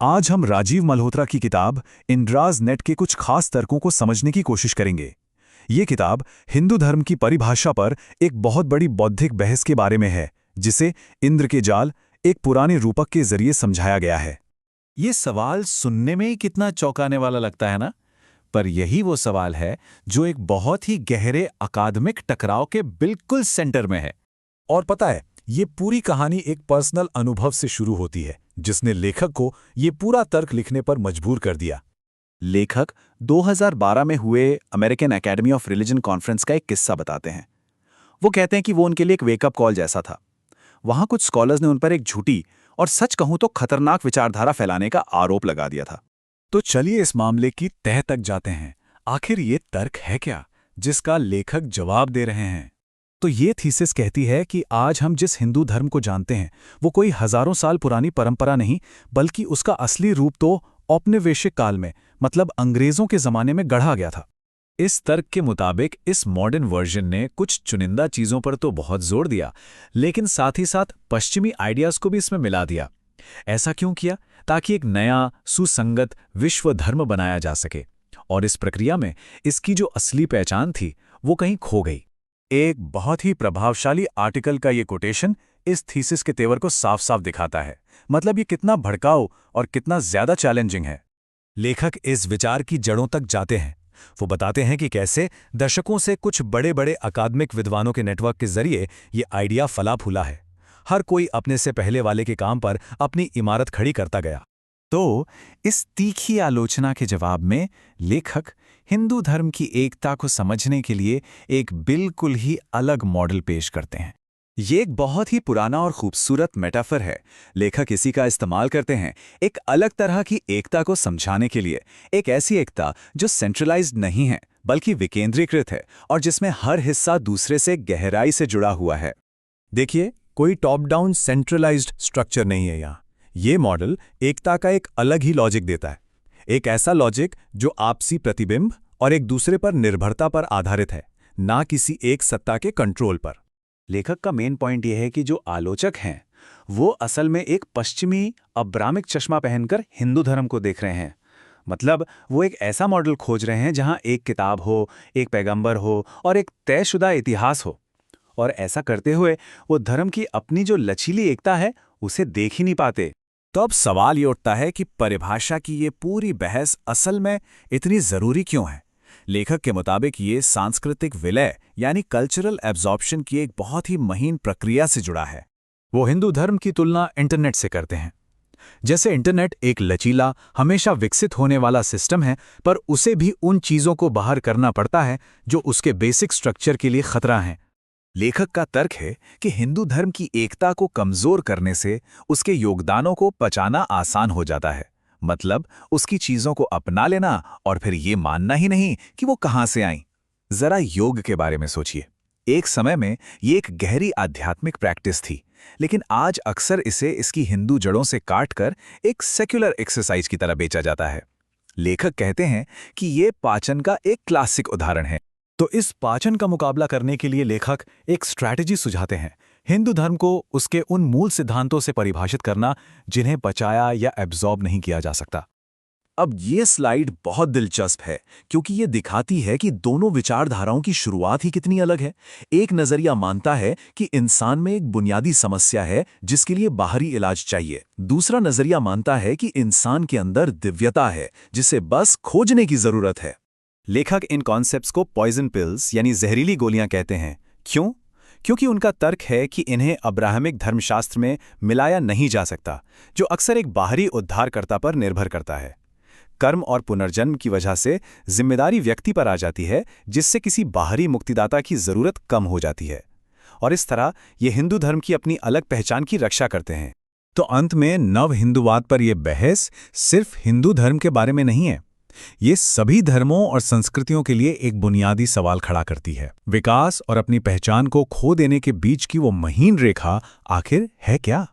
आज हम राजीव मल्होत्रा की किताब इंद्राज नेट के कुछ खास तर्कों को समझने की कोशिश करेंगे। ये किताब हिंदू धर्म की परिभाषा पर एक बहुत बड़ी बौद्धिक बहस के बारे में है, जिसे इंद्र के जाल एक पुराने रूपक के जरिए समझाया गया है। ये सवाल सुनने में ही कितना चौंकाने वाला लगता है ना? पर यही वो सवाल है जो एक बहुत ही गहरे अकादमिक टकराव के बिल्कुल सेंटर में है। और पता है, ये पूरी कहानी एक पर्सनल अनुभव से शुरू होती है, जिसने लेखक को ये पूरा तर्क लिखने पर मजबूर कर दिया। लेखक 2012 में हुए American academy of religion conference का एक किस्सा बताते हैं। वो कहते हैं कि वो उनके लिए एक वेकअप कॉल जैसा था। वहां कुछ स्कॉलर्स ने उन पर एक झूठी और सच कहूं तो खतरनाक विचारधारा फैलाने का आरोप लगा दिया था। तो चलिए इस मामले की तह तक जाते हैं। आखिर ये तर्क है क्या, जिसका लेखक जवाब दे रहे हैं? तो ये थीसिस कहती है कि आज हम जिस हिंदू धर्म को जानते हैं, वो कोई हजारों साल पुरानी परंपरा नहीं, बल्कि उसका असली रूप तो औपनिवेशिक काल में, मतलब अंग्रेजों के जमाने में गढ़ा गया था। इस तर्क के मुताबिक इस मॉडर्न वर्जन ने कुछ चुनिंदा चीजों पर तो बहुत जोर दिया, लेकिन साथ ही साथ पश्चिमी आइडियाज को भी इसमें मिला दिया। ऐसा क्यों किया? ताकि एक नया सुसंगत विश्व धर्म बनाया जा सके, और इस प्रक्रिया में इसकी जो असली पहचान थी वो कहीं खो गई। एक बहुत ही प्रभावशाली आर्टिकल का ये कोटेशन इस थीसिस के तेवर को साफ साफ दिखाता है। मतलब ये कितना भड़काऊ और कितना ज्यादा चैलेंजिंग है। लेखक इस विचार की जड़ों तक जाते हैं। वो बताते हैं कि कैसे दशकों से कुछ बड़े बड़े अकादमिक विद्वानों के नेटवर्क के जरिए ये आइडिया फला फूला है। हर कोई अपने से पहले वाले के काम पर अपनी इमारत खड़ी करता गया। तो इस तीखी आलोचना के जवाब में लेखक हिंदू धर्म की एकता को समझने के लिए एक बिल्कुल ही अलग मॉडल पेश करते हैं। ये एक बहुत ही पुराना और खूबसूरत मेटाफर है। लेखक इसी का इस्तेमाल करते हैं एक अलग तरह की एकता को समझाने के लिए। एक ऐसी एकता जो सेंट्रलाइज्ड नहीं है, बल्कि विकेंद्रीकृत है, और जिसमें हर हिस्सा दूसरे से गहराई से जुड़ा हुआ है। देखिए, कोई टॉप डाउन सेंट्रलाइज्ड स्ट्रक्चर नहीं है यहाँ। ये मॉडल एकता का एक अलग ही लॉजिक देता है। एक ऐसा लॉजिक जो आपसी प्रतिबिंब और एक दूसरे पर निर्भरता पर आधारित है, ना किसी एक सत्ता के कंट्रोल पर। लेखक का मेन पॉइंट यह है कि जो आलोचक हैं वो असल में एक पश्चिमी अब्रामिक चश्मा पहनकर हिंदू धर्म को देख रहे हैं। मतलब वो एक ऐसा मॉडल खोज रहे हैं जहां एक किताब हो, एक पैगंबर हो और एक तयशुदा इतिहास हो। और ऐसा करते हुए वो धर्म की अपनी जो लचीली एकता है उसे देख ही नहीं पाते। तो अब सवाल ये उठता है कि परिभाषा की ये पूरी बहस असल में इतनी जरूरी क्यों है? लेखक के मुताबिक ये सांस्कृतिक विलय यानी कल्चरल एब्जॉर्प्शन की एक बहुत ही महीन प्रक्रिया से जुड़ा है। वो हिंदू धर्म की तुलना इंटरनेट से करते हैं। जैसे इंटरनेट एक लचीला, हमेशा विकसित होने वाला सिस्टम है, पर उसे भी उन चीजों को बाहर करना पड़ता है जो उसके बेसिक स्ट्रक्चर के लिए खतरा हैं। लेखक का तर्क है कि हिंदू धर्म की एकता को कमजोर करने से उसके योगदानों को पचाना आसान हो जाता है। मतलब उसकी चीजों को अपना लेना और फिर ये मानना ही नहीं कि वो कहां से आईं। जरा योग के बारे में सोचिए। एक समय में ये एक गहरी आध्यात्मिक प्रैक्टिस थी, लेकिन आज अक्सर इसे इसकी हिंदू जड़ों से काटकर एक सेक्युलर एक्सरसाइज की तरह बेचा जाता है। लेखक कहते हैं कि ये पाचन का एक क्लासिक उदाहरण है। तो इस पाचन का मुकाबला करने के लिए लेखक एक स्ट्रैटेजी सुझाते हैं। हिंदू धर्म को उसके उन मूल सिद्धांतों से परिभाषित करना जिन्हें पचाया या एब्जॉर्ब नहीं किया जा सकता। अब ये स्लाइड बहुत दिलचस्प है, क्योंकि ये दिखाती है कि दोनों विचारधाराओं की शुरुआत ही कितनी अलग है। एक नजरिया मानता है कि इंसान में एक बुनियादी समस्या है जिसके लिए बाहरी इलाज चाहिए। दूसरा नजरिया मानता है कि इंसान के अंदर दिव्यता है जिसे बस खोजने की जरूरत है। लेखक इन कॉन्सेप्ट्स को पॉइजन पिल्स यानी जहरीली गोलियां कहते हैं। क्यों? क्योंकि उनका तर्क है कि इन्हें अब्राहमिक धर्मशास्त्र में मिलाया नहीं जा सकता, जो अक्सर एक बाहरी उद्धारकर्ता पर निर्भर करता है। कर्म और पुनर्जन्म की वजह से जिम्मेदारी व्यक्ति पर आ जाती है, जिससे किसी बाहरी मुक्तिदाता की जरूरत कम हो जाती है। और इस तरह ये हिंदू धर्म की अपनी अलग पहचान की रक्षा करते हैं। तो अंत में नव हिंदुवाद पर यह बहस सिर्फ हिंदू धर्म के बारे में नहीं है। ये सभी धर्मों और संस्कृतियों के लिए एक बुनियादी सवाल खड़ा करती है। विकास और अपनी पहचान को खो देने के बीच की वो महीन रेखा आखिर है क्या?